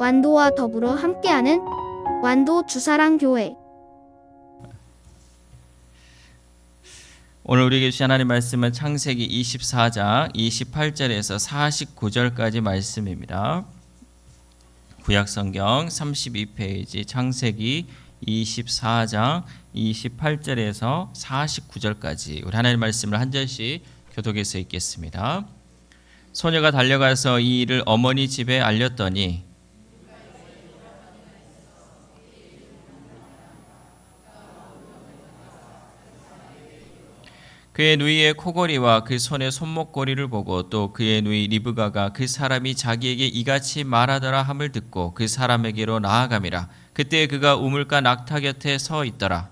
완도와 더불어 함께하는 완도 주사랑교회. 오늘 우리에게 주신 하나님 말씀은 창세기 24장 28절에서 49절까지 말씀입니다. 구약성경 32페이지 창세기 24장 28절에서 49절까지 우리 하나님 말씀을 한 절씩 교독해서 읽겠습니다. 소녀가 달려가서 이 일을 어머니 집에 알렸더니 그의 누이의 코골이와 그 손의 손목고리를 보고 또 그의 누이 리브가가 그 사람이 자기에게 이같이 말하더라 함을 듣고 그 사람에게로 나아감이라. 그때 그가 우물가 낙타 곁에 서 있더라.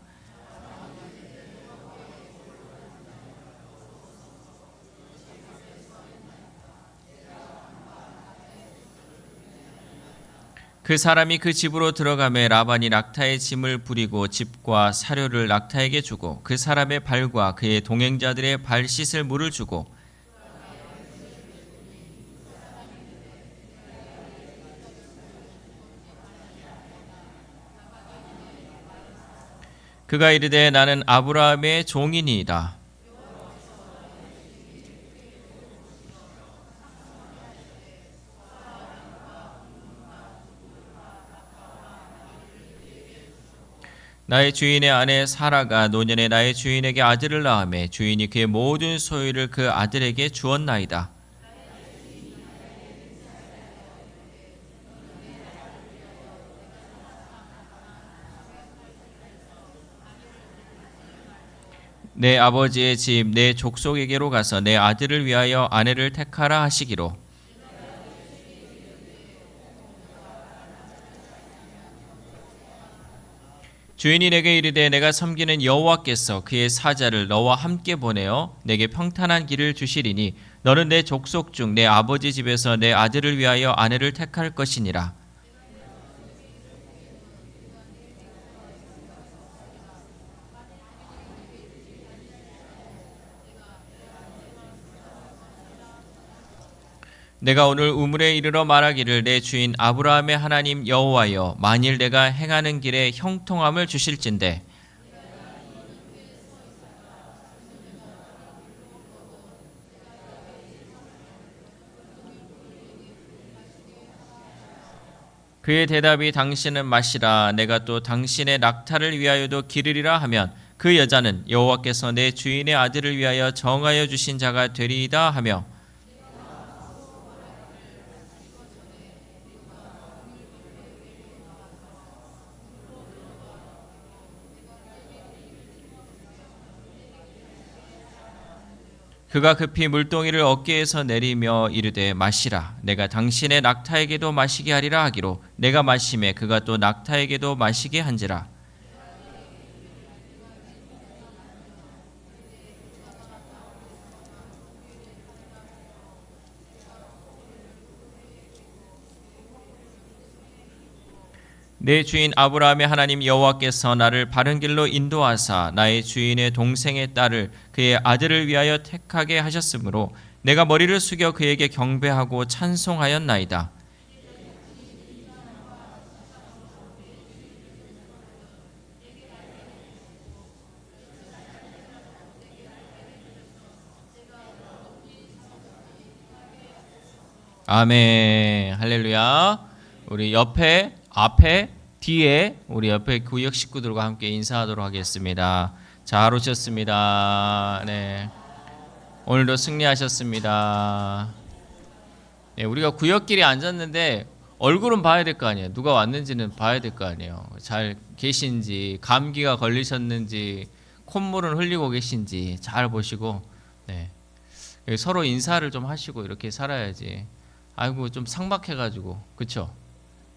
그 사람이 그 집으로 들어가매 라반이 낙타의 짐을 부리고 집과 사료를 낙타에게 주고 그 사람의 발과 그의 동행자들의 발 씻을 물을 주고 그가 이르되 나는 아브라함의 종이니이다. 나의 주인의 아내 사라가 노년에 나의 주인에게 아들을 낳으매 주인이 그의 모든 소유를 그 아들에게 주었나이다. 내 아버지의 집 내 족속에게로 가서 내 아들을 위하여 아내를 택하라 하시기로. 주인이 내게 이르되 내가 섬기는 여호와께서 그의 사자를 너와 함께 보내어 내게 평탄한 길을 주시리니 너는 내 족속 중 내 아버지 집에서 내 아들을 위하여 아내를 택할 것이니라. 내가 오늘 우물에 이르러 말하기를 내 주인 아브라함의 하나님 여호와여 만일 내가 행하는 길에 형통함을 주실진대 그의 대답이 당신은 마시라 내가 또 당신의 낙타를 위하여도 기르리라 하면 그 여자는 여호와께서 내 주인의 아들을 위하여 정하여 주신 자가 되리이다 하며 그가 급히 물동이를 어깨에서 내리며 이르되 마시라 내가 당신의 낙타에게도 마시게 하리라 하기로 내가 마시매 그가 또 낙타에게도 마시게 한지라. 내 주인 아브라함의 하나님 여호와께서 나를 바른 길로 인도하사 나의 주인의 동생의 딸을 그의 아들을 위하여 택하게 하셨으므로 내가 머리를 숙여 그에게 경배하고 찬송하였나이다. 아멘. 할렐루야. 우리 옆에 앞에 뒤에 우리 옆에 구역 식구들과 함께 인사하도록 하겠습니다. 잘 오셨습니다. 네. 오늘도 승리하셨습니다. 네, 우리가 구역끼리 앉았는데 얼굴은 봐야 될 거 아니에요. 누가 왔는지는 봐야 될 거 아니에요. 잘 계신지, 감기가 걸리셨는지, 콧물은 흘리고 계신지 잘 보시고 네. 서로 인사를 좀 하시고 이렇게 살아야지. 아이고 좀 삭막해가지고 그쵸?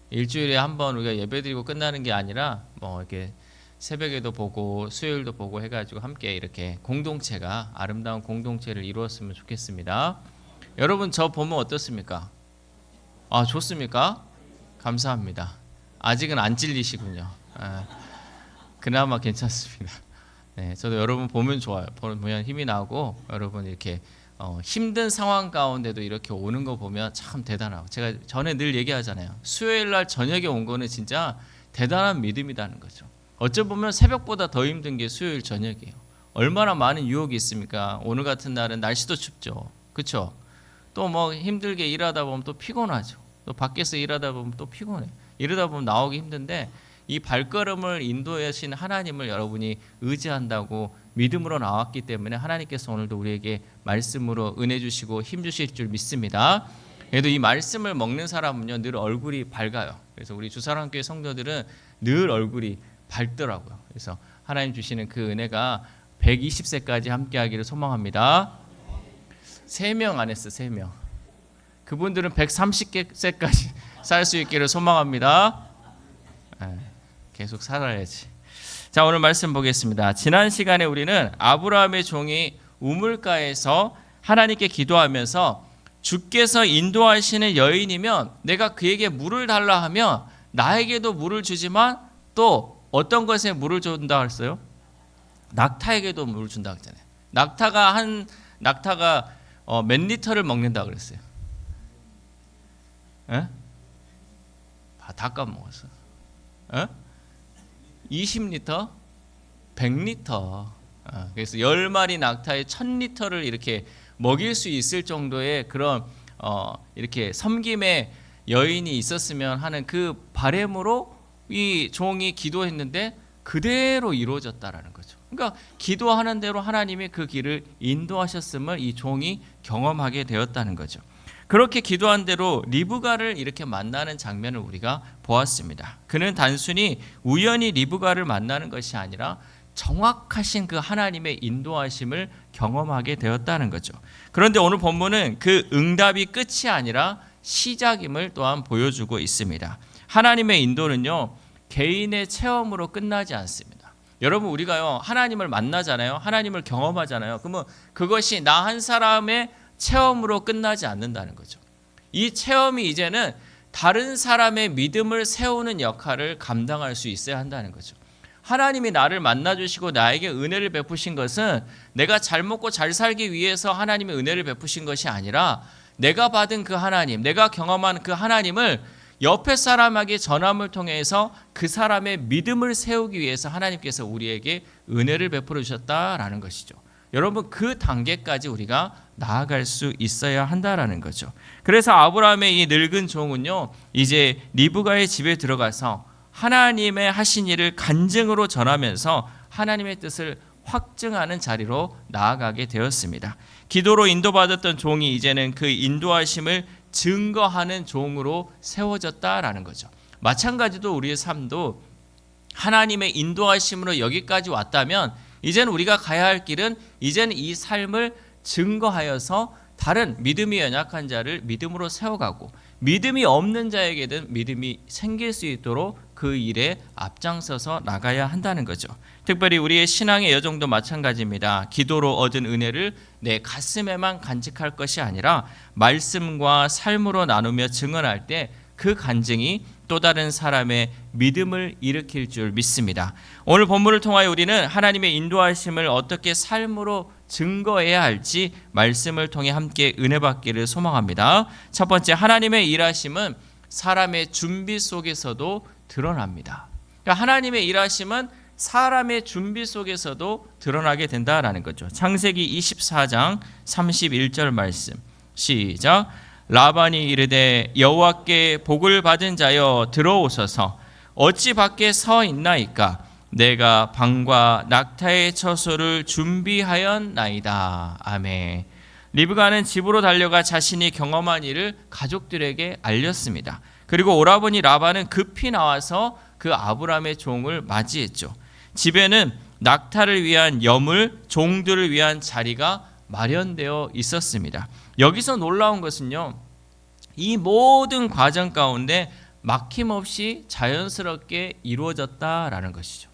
일주일에 한 번 우리가 예배드리고 끝나는 게 아니라 뭐 이렇게 새벽에도 보고 수요일도 보고 해가지고 함께 이렇게 공동체가 아름다운 공동체를 이루었으면 좋겠습니다. 여러분 저 보면 어떻습니까? 아 좋습니까? 감사합니다. 아직은 안 찔리시군요. 그나마 괜찮습니다. 네, 저도 여러분 보면 좋아요. 보면 힘이 나고 여러분 이렇게 힘든 상황 가운데도 이렇게 오는 거 보면 참 대단하고, 제가 전에 늘 얘기하잖아요. 수요일 날 저녁에 온 거는 진짜 대단한 믿음이라는 거죠. 어찌 보면 새벽보다 더 힘든 게 수요일 저녁이에요. 얼마나 많은 유혹이 있습니까? 오늘 같은 날은 날씨도 춥죠. 그렇죠? 또 뭐 힘들게 일하다 보면 또 피곤하죠. 또 밖에서 일하다 보면 또 피곤해. 이러다 보면 나오기 힘든데, 이 발걸음을 인도하신 하나님을 여러분이 의지한다고 믿음으로 나왔기 때문에 하나님께서 오늘도 우리에게 말씀으로 은혜 주시고 힘 주실 줄 믿습니다. 그래도 이 말씀을 먹는 사람은요 늘 얼굴이 밝아요. 그래서 우리 주사랑교회 성도들은 늘 얼굴이 밝더라고요. 그래서 하나님 주시는 그 은혜가 120세까지 함께하기를 소망합니다. 3명 안 했어, 3명. 그분들은 130세까지 살 수 있기를 소망합니다. 계속 살아야지. 자, 오늘 말씀 보겠습니다. 지난 시간에 우리는 아브라함의 종이 우물가에서 하나님께 기도하면서 주께서 인도하시는 여인이면 내가 그에게 물을 달라 하면 나에게도 물을 주지만 또 어떤 것에 물을 준다 했어요? 낙타에게도 물을 준다 했잖아요. 낙타가 몇 리터를 먹는다 그랬어요? 에? 다 까먹었어. 20리터? 100리터. 그래서 10마리 낙타에 1000리터를 이렇게 먹일 수 있을 정도의 그런 이렇게 섬김의 여인이 있었으면 하는 그 바람으로 이 종이 기도했는데 그대로 이루어졌다라는 거죠. 그러니까 기도하는 대로 하나님이 그 길을 인도하셨음을 이 종이 경험하게 되었다는 거죠. 그렇게 기도한 대로 리브가를 이렇게 만나는 장면을 우리가 보았습니다. 그는 단순히 우연히 리브가를 만나는 것이 아니라 정확하신 그 하나님의 인도하심을 경험하게 되었다는 거죠. 그런데 오늘 본문은 그 응답이 끝이 아니라 시작임을 또한 보여주고 있습니다. 하나님의 인도는요, 개인의 체험으로 끝나지 않습니다. 여러분, 우리가요, 하나님을 만나잖아요. 하나님을 경험하잖아요. 그러면 그것이 나 한 사람의 체험으로 끝나지 않는다는 거죠. 이 체험이 이제는 다른 사람의 믿음을 세우는 역할을 감당할 수 있어야 한다는 거죠. 하나님이 나를 만나주시고 나에게 은혜를 베푸신 것은 내가 잘 먹고 잘 살기 위해서 하나님의 은혜를 베푸신 것이 아니라 내가 받은 그 하나님, 내가 경험한 그 하나님을 옆에 사람에게 전함을 통해서 그 사람의 믿음을 세우기 위해서 하나님께서 우리에게 은혜를 베풀어 주셨다라는 것이죠. 여러분, 그 단계까지 우리가 나아갈 수 있어야 한다라는 거죠. 그래서 아브라함의 이 늙은 종은요, 이제 리브가의 집에 들어가서 하나님의 하신 일을 간증으로 전하면서 하나님의 뜻을 확증하는 자리로 나아가게 되었습니다. 기도로 인도받았던 종이 이제는 그 인도하심을 증거하는 종으로 세워졌다라는 거죠. 마찬가지로 우리의 삶도 하나님의 인도하심으로 여기까지 왔다면 이제는 우리가 가야 할 길은 이제는 이 삶을 증거하여서 다른 믿음이 연약한 자를 믿음으로 세워가고 믿음이 없는 자에게는 믿음이 생길 수 있도록 그 일에 앞장서서 나가야 한다는 거죠. 특별히 우리의 신앙의 여정도 마찬가지입니다. 기도로 얻은 은혜를 내 가슴에만 간직할 것이 아니라 말씀과 삶으로 나누며 증언할 때 그 간증이 또 다른 사람의 믿음을 일으킬 줄 믿습니다. 오늘 본문을 통하여 우리는 하나님의 인도하심을 어떻게 삶으로 증거해야 할지 말씀을 통해 함께 은혜 받기를 소망합니다. 첫 번째, 하나님의 일하심은 사람의 준비 속에서도 드러납니다. 그러니까 하나님의 일하심은 사람의 준비 속에서도 드러나게 된다라는 거죠. 창세기 24장 31절 말씀 시작. 라반이 이르되 여호와께 복을 받은 자여 들어오소서. 어찌 밖에 서 있나이까. 내가 방과 낙타의 처소를 준비하였나이다. 아멘. 리브가는 집으로 달려가 자신이 경험한 일을 가족들에게 알렸습니다. 그리고 오라버니 라반은 급히 나와서 그 아브라함의 종을 맞이했죠. 집에는 낙타를 위한 여물, 종들을 위한 자리가 마련되어 있었습니다. 여기서 놀라운 것은요, 이 모든 과정 가운데 막힘없이 자연스럽게 이루어졌다라는 것이죠.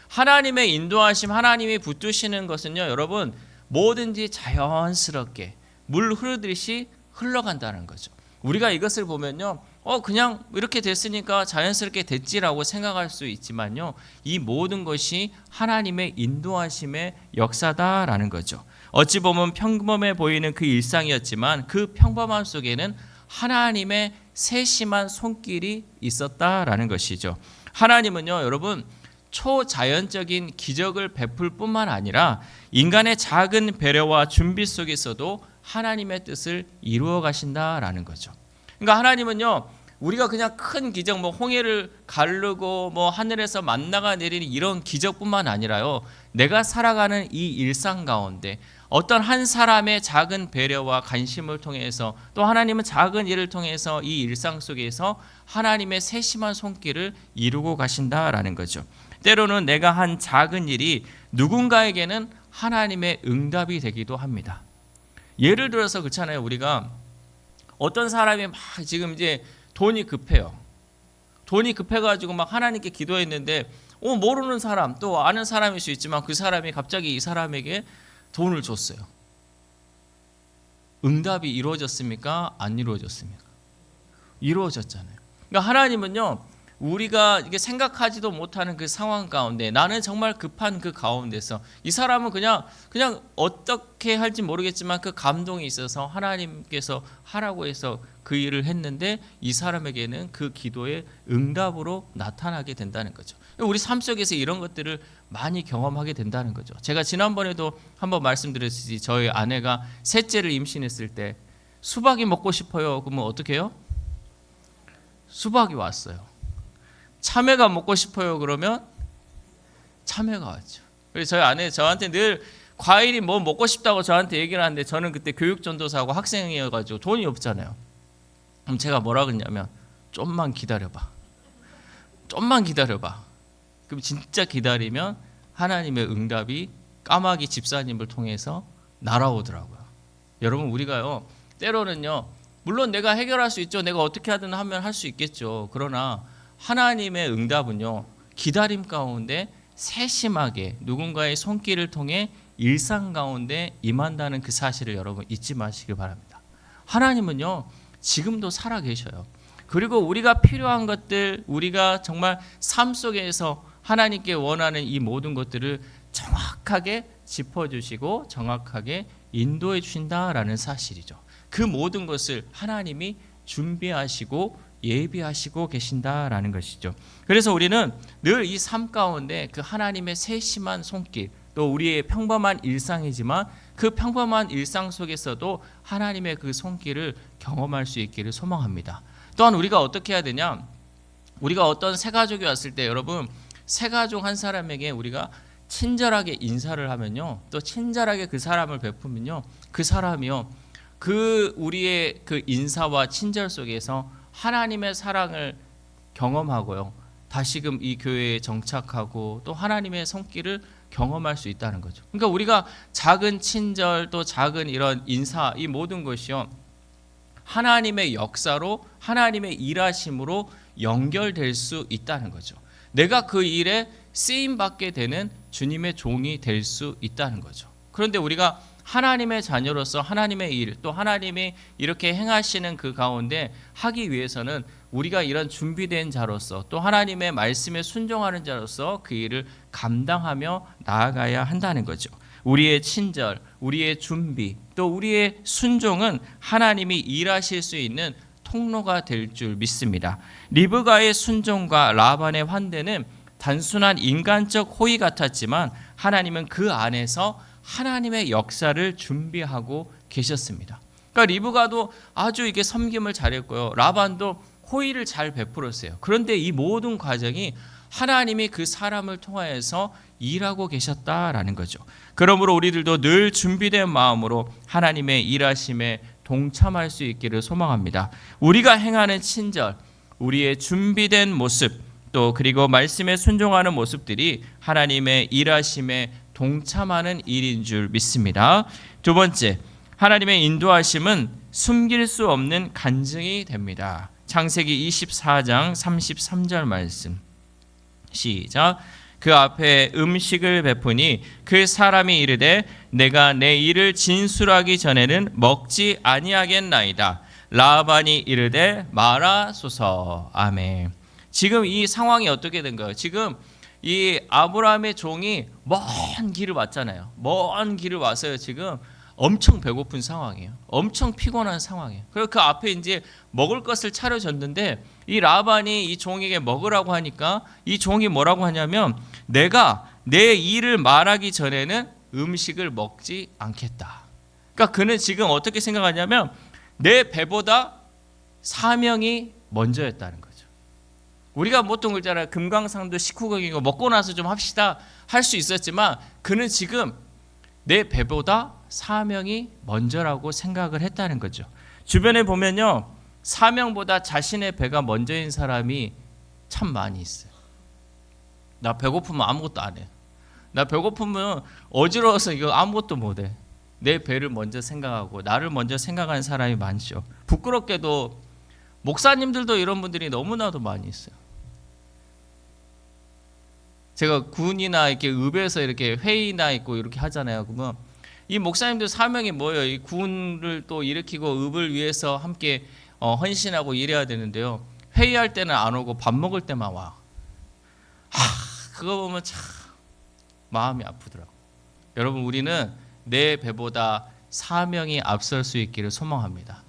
하나님의 인도하심, 하나님이 붙드시는 것은요, 여러분, 뭐든지 자연스럽게 물 흐르듯이 흘러간다는 거죠. 우리가 이것을 보면요, 그냥 이렇게 됐으니까 자연스럽게 됐지라고 생각할 수 있지만요. 이 모든 것이 하나님의 인도하심의 역사다라는 거죠. 어찌 보면 평범해 보이는 그 일상이었지만 그 평범함 속에는 하나님의 세심한 손길이 있었다라는 것이죠. 하나님은요, 여러분, 초자연적인 기적을 베풀 뿐만 아니라 인간의 작은 배려와 준비 속에서도 하나님의 뜻을 이루어 가신다라는 거죠. 그러니까 하나님은요, 우리가 그냥 큰 기적, 홍해를 가르고 하늘에서 만나가 내리는 이런 기적뿐만 아니라요, 내가 살아가는 이 일상 가운데 어떤 한 사람의 작은 배려와 관심을 통해서, 또 하나님은 작은 일을 통해서 이 일상 속에서 하나님의 세심한 손길을 이루고 가신다라는 거죠. 때로는 내가 한 작은 일이 누군가에게는 하나님의 응답이 되기도 합니다. 예를 들어서 그렇잖아요. 우리가 어떤 사람이 막 지금 이제 돈이 급해요. 돈이 급해가지고 막 하나님께 기도했는데 모르는 사람, 또 아는 사람일 수 있지만 그 사람이 갑자기 이 사람에게 돈을 줬어요. 응답이 이루어졌습니까? 안 이루어졌습니까? 이루어졌잖아요. 그러니까 하나님은요, 우리가 이게 생각하지도 못하는 그 상황 가운데, 나는 정말 급한 그 가운데서 이 사람은 그냥 어떻게 할지 모르겠지만 그 감동이 있어서 하나님께서 하라고 해서 그 일을 했는데 이 사람에게는 그 기도의 응답으로 나타나게 된다는 거죠. 우리 삶 속에서 이런 것들을 많이 경험하게 된다는 거죠. 제가 지난번에도 한번 말씀드렸듯이 저희 아내가 셋째를 임신했을 때 수박이 먹고 싶어요. 그러면 어떻게 해요? 수박이 왔어요. 참외가 먹고 싶어요. 그러면 참외가 왔죠. 그래서 저희 아내 저한테 늘 과일이 먹고 싶다고 저한테 얘기를 하는데, 저는 그때 교육전도사하고 학생이어가지고 돈이 없잖아요. 그럼 제가 뭐라 그랬냐면, 좀만 기다려봐. 좀만 기다려봐. 그럼 진짜 기다리면 하나님의 응답이 까마귀 집사님을 통해서 날아오더라고요. 여러분, 우리가요, 때로는요, 물론 내가 해결할 수 있죠. 내가 어떻게 하든 하면 할 수 있겠죠. 그러나 하나님의 응답은요, 기다림 가운데 세심하게 누군가의 손길을 통해 일상 가운데 임한다는 그 사실을 여러분 잊지 마시길 바랍니다. 하나님은요, 지금도 살아 계셔요. 그리고 우리가 필요한 것들, 우리가 정말 삶 속에서 하나님께 원하는 이 모든 것들을 정확하게 짚어주시고 정확하게 인도해 주신다라는 사실이죠. 그 모든 것을 하나님이 준비하시고 예비하시고 계신다라는 것이죠. 그래서 우리는 늘 이 삶 가운데 그 하나님의 세심한 손길, 또 우리의 평범한 일상이지만 그 평범한 일상 속에서도 하나님의 그 손길을 경험할 수 있기를 소망합니다. 또한 우리가 어떻게 해야 되냐? 우리가 어떤 새 가족이 왔을 때, 여러분, 새 가족 한 사람에게 우리가 친절하게 인사를 하면요, 또 친절하게 그 사람을 베푸면요, 그 사람이요, 그 우리의 그 인사와 친절 속에서 하나님의 사랑을 경험하고요, 다시금 이 교회에 정착하고 또 하나님의 손길을 경험할 수 있다는 거죠. 그러니까 우리가 작은 친절, 또 작은 이런 인사, 이 모든 것이요, 하나님의 역사로, 하나님의 일하심으로 연결될 수 있다는 거죠. 내가 그 일에 쓰임받게 되는 주님의 종이 될 수 있다는 거죠. 그런데 우리가 하나님의 자녀로서 하나님의 일, 또 하나님이 이렇게 행하시는 그 가운데 하기 위해서는 우리가 이런 준비된 자로서, 또 하나님의 말씀에 순종하는 자로서 그 일을 감당하며 나아가야 한다는 거죠. 우리의 친절, 우리의 준비, 또 우리의 순종은 하나님이 일하실 수 있는 통로가 될 줄 믿습니다. 리브가의 순종과 라반의 환대는 단순한 인간적 호의 같았지만 하나님은 그 안에서 하나님의 역사를 준비하고 계셨습니다. 그러니까 리브가도 아주 이게 섬김을 잘했고요, 라반도 호의를 잘 베풀었어요. 그런데 이 모든 과정이 하나님이 그 사람을 통하여서 일하고 계셨다라는 거죠. 그러므로 우리들도 늘 준비된 마음으로 하나님의 일하심에 동참할 수 있기를 소망합니다. 우리가 행하는 친절, 우리의 준비된 모습, 또 그리고 말씀에 순종하는 모습들이 하나님의 일하심에 동참하는 일인 줄 믿습니다. 두 번째, 하나님의 인도하심은 숨길 수 없는 간증이 됩니다. 창세기 24장 33절 말씀, 시작. 그 앞에 음식을 베푸니 그 사람이 이르되 내가 내 일을 진술하기 전에는 먹지 아니하겠나이다. 라반이 이르되 말하소서. 아멘. 지금 이 상황이 어떻게 된 거예요? 지금 이 아브라함의 종이 먼 길을 왔잖아요. 먼 길을 와서요. 지금 엄청 배고픈 상황이에요. 엄청 피곤한 상황이에요. 그리고 그 앞에 이제 먹을 것을 차려줬는데 이 라반이 이 종에게 먹으라고 하니까 이 종이 뭐라고 하냐면 내가 내 일을 말하기 전에는 음식을 먹지 않겠다. 그러니까 그는 지금 어떻게 생각하냐면 내 배보다 사명이 먼저였다는 거죠. 우리가 보통 그러잖아요. 금강산도 식후경이고 먹고 나서 좀 합시다 할 수 있었지만 그는 지금 내 배보다 사명이 먼저라고 생각을 했다는 거죠. 주변에 보면요. 사명보다 자신의 배가 먼저인 사람이 참 많이 있어요. 나 배고프면 아무것도 안 해. 나 배고프면 어지러워서 이거 아무것도 못 해. 내 배를 먼저 생각하고 나를 먼저 생각하는 사람이 많죠. 부끄럽게도 목사님들도 이런 분들이 너무나도 많이 있어요. 제가 군이나 이렇게 읍에서 이렇게 회의나 있고 이렇게 하잖아요. 그러면 이 목사님들 사명이 뭐예요? 이 군을 또 일으키고 읍을 위해서 함께 헌신하고 일해야 되는데요. 회의할 때는 안 오고 밥 먹을 때만 와. 그거 보면 참 마음이 아프더라고. 여러분 우리는 내 배보다 사명이 앞설 수 있기를 소망합니다.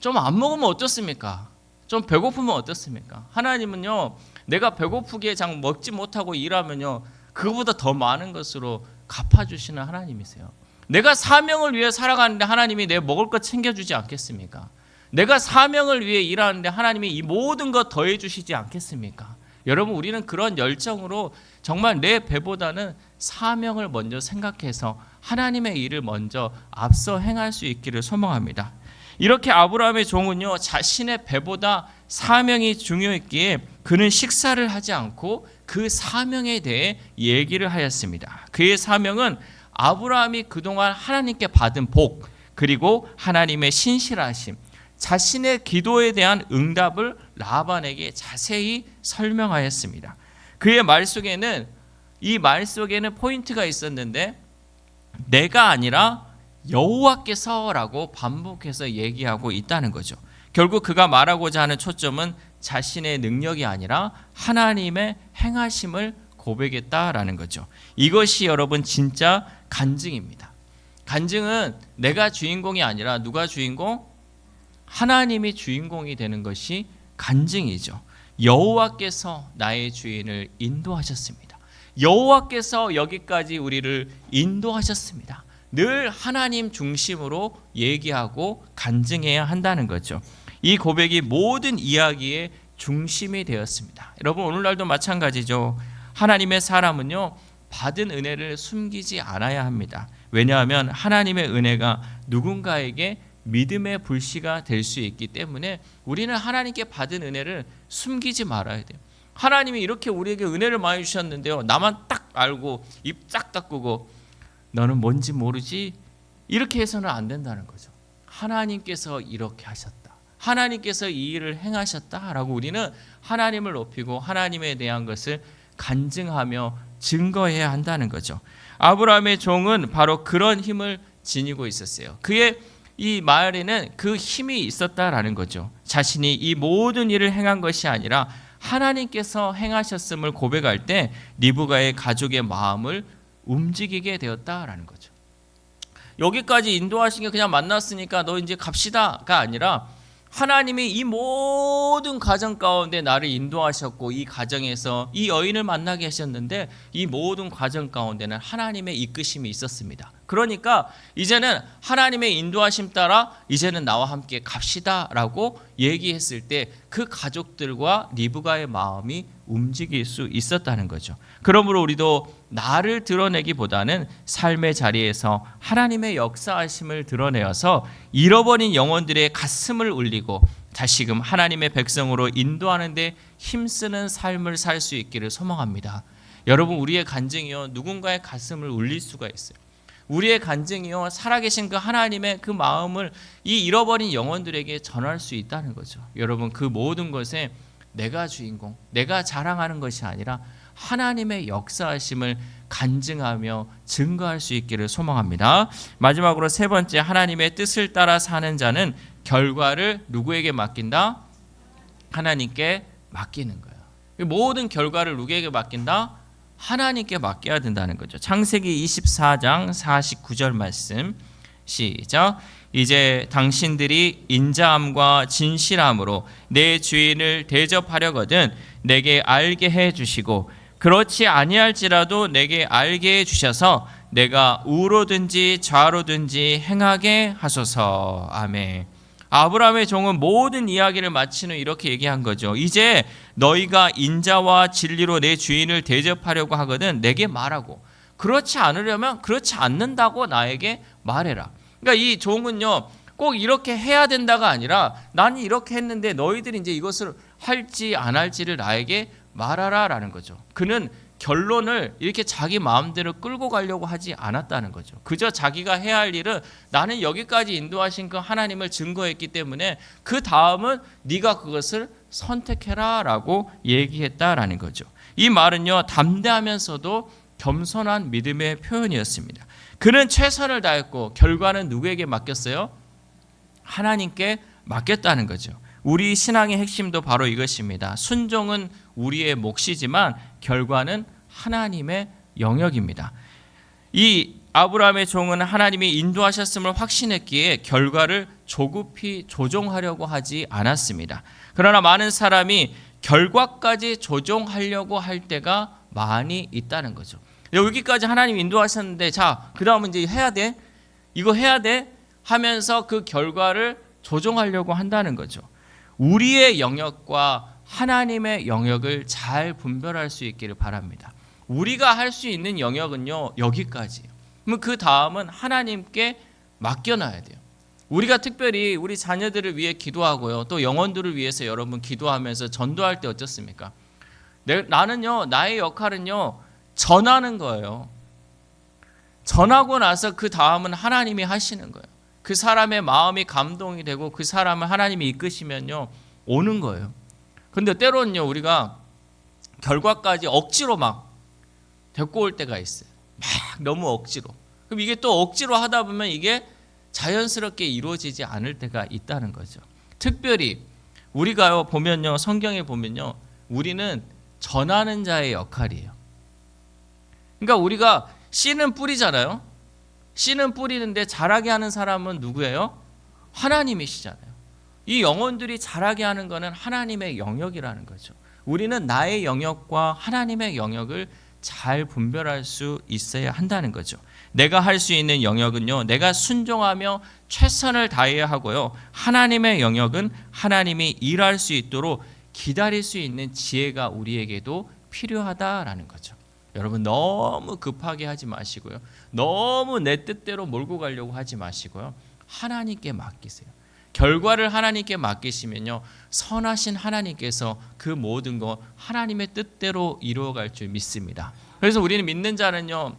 좀 안 먹으면 어떻습니까? 좀 배고프면 어떻습니까? 하나님은요. 내가 배고프게 장 먹지 못하고 일하면요. 그거보다 더 많은 것으로 갚아주시는 하나님이세요. 내가 사명을 위해 살아가는데 하나님이 내 먹을 것 챙겨주지 않겠습니까? 내가 사명을 위해 일하는데 하나님이 이 모든 것 더해 주시지 않겠습니까? 여러분 우리는 그런 열정으로 정말 내 배보다는 사명을 먼저 생각해서 하나님의 일을 먼저 앞서 행할 수 있기를 소망합니다. 이렇게 아브라함의 종은요 자신의 배보다 사명이 중요했기에 그는 식사를 하지 않고 그 사명에 대해 얘기를 하였습니다. 그의 사명은 아브라함이 그동안 하나님께 받은 복 그리고 하나님의 신실하심 자신의 기도에 대한 응답을 라반에게 자세히 설명하였습니다. 그의 말 속에는 포인트가 있었는데 내가 아니라 여호와께서라고 반복해서 얘기하고 있다는 거죠. 결국 그가 말하고자 하는 초점은 자신의 능력이 아니라 하나님의 행하심을 고백했다라는 거죠. 이것이 여러분 진짜 간증입니다. 간증은 내가 주인공이 아니라 누가 주인공? 하나님이 주인공이 되는 것이 간증이죠. 여호와께서 나의 주인을 인도하셨습니다. 여호와께서 여기까지 우리를 인도하셨습니다. 늘 하나님 중심으로 얘기하고 간증해야 한다는 거죠. 이 고백이 모든 이야기의 중심이 되었습니다. 여러분 오늘날도 마찬가지죠. 하나님의 사람은요 받은 은혜를 숨기지 않아야 합니다. 왜냐하면 하나님의 은혜가 누군가에게 믿음의 불씨가 될 수 있기 때문에 우리는 하나님께 받은 은혜를 숨기지 말아야 돼요. 하나님이 이렇게 우리에게 은혜를 많이 주셨는데요. 나만 딱 알고 입 쫙 닫고 너는 뭔지 모르지? 이렇게 해서는 안 된다는 거죠. 하나님께서 이렇게 하셨다. 하나님께서 이 일을 행하셨다라고 우리는 하나님을 높이고 하나님에 대한 것을 간증하며 증거해야 한다는 거죠. 아브라함의 종은 바로 그런 힘을 지니고 있었어요. 그의 이 말에는 그 힘이 있었다라는 거죠. 자신이 이 모든 일을 행한 것이 아니라 하나님께서 행하셨음을 고백할 때 리브가의 가족의 마음을 움직이게 되었다라는 거죠. 여기까지 인도하신 게 그냥 만났으니까 너 이제 갑시다가 아니라 하나님이 이 모든 가정 가운데 나를 인도하셨고 이 가정에서 이 여인을 만나게 하셨는데 이 모든 가정 가운데는 하나님의 이끄심이 있었습니다. 그러니까 이제는 하나님의 인도하심 따라 이제는 나와 함께 갑시다라고 얘기했을 때 그 가족들과 리브가의 마음이 움직일 수 있었다는 거죠. 그러므로 우리도 나를 드러내기보다는 삶의 자리에서 하나님의 역사하심을 드러내어서 잃어버린 영혼들의 가슴을 울리고 다시금 하나님의 백성으로 인도하는 데 힘쓰는 삶을 살 수 있기를 소망합니다. 여러분 우리의 간증이요 누군가의 가슴을 울릴 수가 있어요. 우리의 간증이요 살아계신 그 하나님의 그 마음을 이 잃어버린 영혼들에게 전할 수 있다는 거죠. 여러분 그 모든 것에 내가 주인공, 내가 자랑하는 것이 아니라 하나님의 역사하심을 간증하며 증거할 수 있기를 소망합니다. 마지막으로 세 번째, 하나님의 뜻을 따라 사는 자는 결과를 누구에게 맡긴다? 하나님께 맡기는 거예요. 모든 결과를 누구에게 맡긴다? 하나님께 맡겨야 된다는 거죠. 창세기 24장 49절 말씀 시작. 이제 당신들이 인자함과 진실함으로 내 주인을 대접하려거든 내게 알게 해 주시고 그렇지 아니할지라도 내게 알게 해 주셔서 내가 우로든지 좌로든지 행하게 하소서. 아멘. 아브라함의 종은 모든 이야기를 마친 후 이렇게 얘기한 거죠. 이제 너희가 인자와 진리로 내 주인을 대접하려고 하거든 내게 말하고 그렇지 않으려면 그렇지 않는다고 나에게 말해라. 그러니까 이 종은요 꼭 이렇게 해야 된다가 아니라 나는 이렇게 했는데 너희들이 이제 이것을 할지 안 할지를 나에게 말하라라는 거죠. 그는 결론을 이렇게 자기 마음대로 끌고 가려고 하지 않았다는 거죠. 그저 자기가 해야 할 일은 나는 여기까지 인도하신 그 하나님을 증거했기 때문에 그 다음은 네가 그것을 선택해라라고 얘기했다라는 거죠. 이 말은요 담대하면서도 겸손한 믿음의 표현이었습니다. 그는 최선을 다했고 결과는 누구에게 맡겼어요? 하나님께 맡겼다는 거죠. 우리 신앙의 핵심도 바로 이것입니다. 순종은 우리의 몫이지만 결과는 하나님의 영역입니다. 이 아브라함의 종은 하나님이 인도하셨음을 확신했기에 결과를 조급히 조종하려고 하지 않았습니다. 그러나 많은 사람이 결과까지 조종하려고 할 때가 많이 있다는 거죠. 여기까지 하나님 인도하셨는데 자, 그 다음은 이제 해야 돼. 이거 해야 돼. 하면서 그 결과를 조종하려고 한다는 거죠. 우리의 영역과 하나님의 영역을 잘 분별할 수 있기를 바랍니다. 우리가 할 수 있는 영역은요 여기까지예요. 그럼 그 다음은 하나님께 맡겨놔야 돼요. 우리가 특별히 우리 자녀들을 위해 기도하고요 또 영혼들을 위해서 여러분 기도하면서 전도할 때 어떻습니까? 나는요 나의 역할은요 전하는 거예요. 전하고 나서 그 다음은 하나님이 하시는 거예요. 그 사람의 마음이 감동이 되고 그 사람을 하나님이 이끄시면요 오는 거예요. 근데 때로는요 우리가 결과까지 억지로 막 데리고 올 때가 있어요. 막 너무 억지로. 그럼 이게 또 억지로 하다 보면 이게 자연스럽게 이루어지지 않을 때가 있다는 거죠. 특별히 우리가요 보면요 성경에 보면요 우리는 전하는 자의 역할이에요. 그러니까 우리가 씨는 뿌리잖아요. 씨는 뿌리는데 자라게 하는 사람은 누구예요? 하나님이시잖아요. 이 영혼들이 자라게 하는 것은 하나님의 영역이라는 거죠. 우리는 나의 영역과 하나님의 영역을 잘 분별할 수 있어야 한다는 거죠. 내가 할 수 있는 영역은요 내가 순종하며 최선을 다해야 하고요 하나님의 영역은 하나님이 일할 수 있도록 기다릴 수 있는 지혜가 우리에게도 필요하다라는 거죠. 여러분 너무 급하게 하지 마시고요 너무 내 뜻대로 몰고 가려고 하지 마시고요 하나님께 맡기세요. 결과를 하나님께 맡기시면요 선하신 하나님께서 그 모든 거 하나님의 뜻대로 이루어갈 줄 믿습니다. 그래서 우리는 믿는 자는요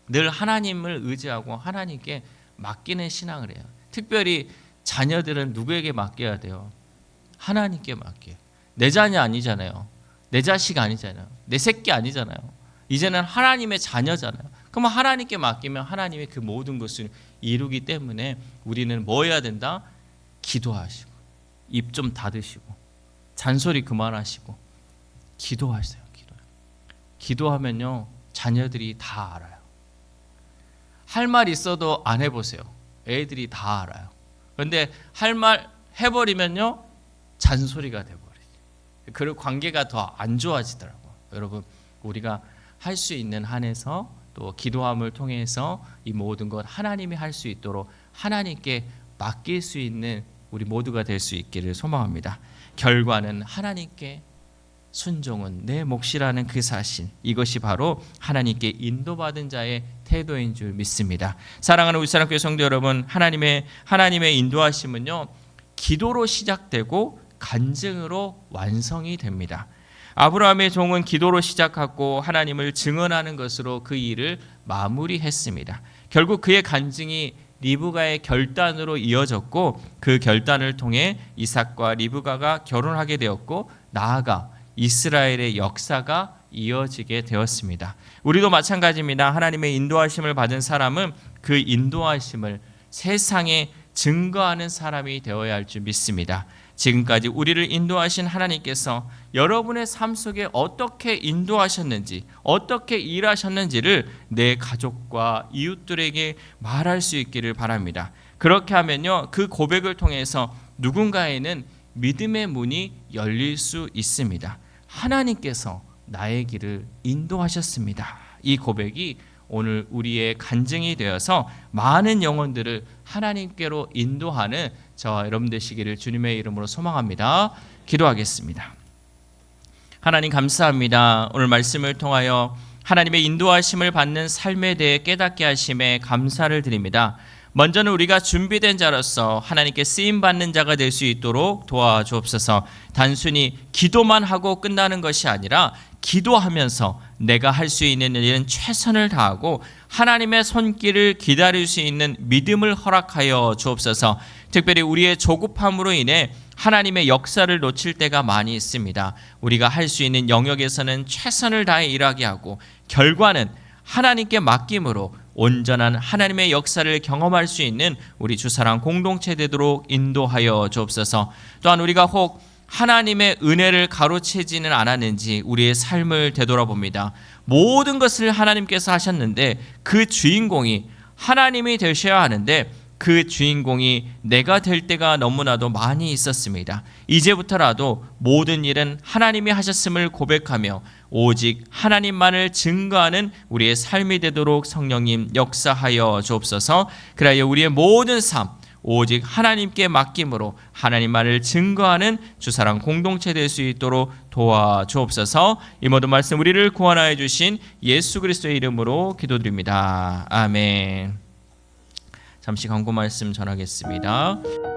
늘 하나님을 의지하고 하나님께 맡기는 신앙을 해요. 특별히 자녀들은 누구에게 맡겨야 돼요? 하나님께 맡겨요. 내 자녀 아니잖아요. 내 자식 아니잖아요. 내 새끼 아니잖아요. 이제는 하나님의 자녀잖아요. 그럼 하나님께 맡기면 하나님이 그 모든 것을 이루기 때문에 우리는 뭐 해야 된다? 기도하시고 입 좀 닫으시고 잔소리 그만하시고 기도하세요. 기도하면요 자녀들이 다 알아요. 할 말 있어도 안 해보세요. 애들이 다 알아요. 그런데 할 말 해버리면요 잔소리가 돼버리죠. 그 관계가 더 안 좋아지더라고요. 여러분 우리가 할 수 있는 한에서 또 기도함을 통해서 이 모든 것 하나님이 할 수 있도록 하나님께 맡길 수 있는 우리 모두가 될 수 있기를 소망합니다. 결과는 하나님께, 순종은 내 몫이라는 그 사실, 이것이 바로 하나님께 인도받은 자의 태도인 줄 믿습니다. 사랑하는 울산학교 성도 여러분, 하나님의 인도하심은요 기도로 시작되고 간증으로 완성이 됩니다. 아브라함의 종은 기도로 시작하고 하나님을 증언하는 것으로 그 일을 마무리했습니다. 결국 그의 간증이 리브가의 결단으로 이어졌고 그 결단을 통해 이삭과 리브가가 결혼하게 되었고 나아가 이스라엘의 역사가 이어지게 되었습니다. 우리도 마찬가지입니다. 하나님의 인도하심을 받은 사람은 그 인도하심을 세상에 증거하는 사람이 되어야 할 줄 믿습니다. 지금까지 우리를 인도하신 하나님께서 여러분의 삶 속에 어떻게 인도하셨는지, 어떻게 일하셨는지를 내 가족과 이웃들에게 말할 수 있기를 바랍니다. 그렇게 하면요, 그 고백을 통해서 누군가에는 믿음의 문이 열릴 수 있습니다. 하나님께서 나의 길을 인도하셨습니다. 이 고백이 오늘 우리의 간증이 되어서 많은 영혼들을 하나님께로 인도하는 저와 여러분 되시기를 주님의 이름으로 소망합니다. 기도하겠습니다. 하나님 감사합니다. 오늘 말씀을 통하여 하나님의 인도하심을 받는 삶에 대해 깨닫게 하심에 감사를 드립니다. 먼저는 우리가 준비된 자로서 하나님께 쓰임받는 자가 될 수 있도록 도와주옵소서. 단순히 기도만 하고 끝나는 것이 아니라 기도하면서 내가 할 수 있는 일은 최선을 다하고 하나님의 손길을 기다릴 수 있는 믿음을 허락하여 주옵소서. 특별히 우리의 조급함으로 인해 하나님의 역사를 놓칠 때가 많이 있습니다. 우리가 할 수 있는 영역에서는 최선을 다해 일하게 하고 결과는 하나님께 맡김으로 온전한 하나님의 역사를 경험할 수 있는 우리 주사랑 공동체 되도록 인도하여 주옵소서. 또한 우리가 혹 하나님의 은혜를 가로채지는 않았는지 우리의 삶을 되돌아봅니다. 모든 것을 하나님께서 하셨는데 그 주인공이 하나님이 되셔야 하는데 그 주인공이 내가 될 때가 너무나도 많이 있었습니다. 이제부터라도 모든 일은 하나님이 하셨음을 고백하며 오직 하나님만을 증거하는 우리의 삶이 되도록 성령님 역사하여 주옵소서. 그리하여 우리의 모든 삶 오직 하나님께 맡김으로 하나님만을 증거하는 주사랑 공동체 될 수 있도록 도와주옵소서. 이 모든 말씀 우리를 구원하여 주신 예수 그리스도의 이름으로 기도드립니다. 아멘. 잠시 광고 말씀 전하겠습니다.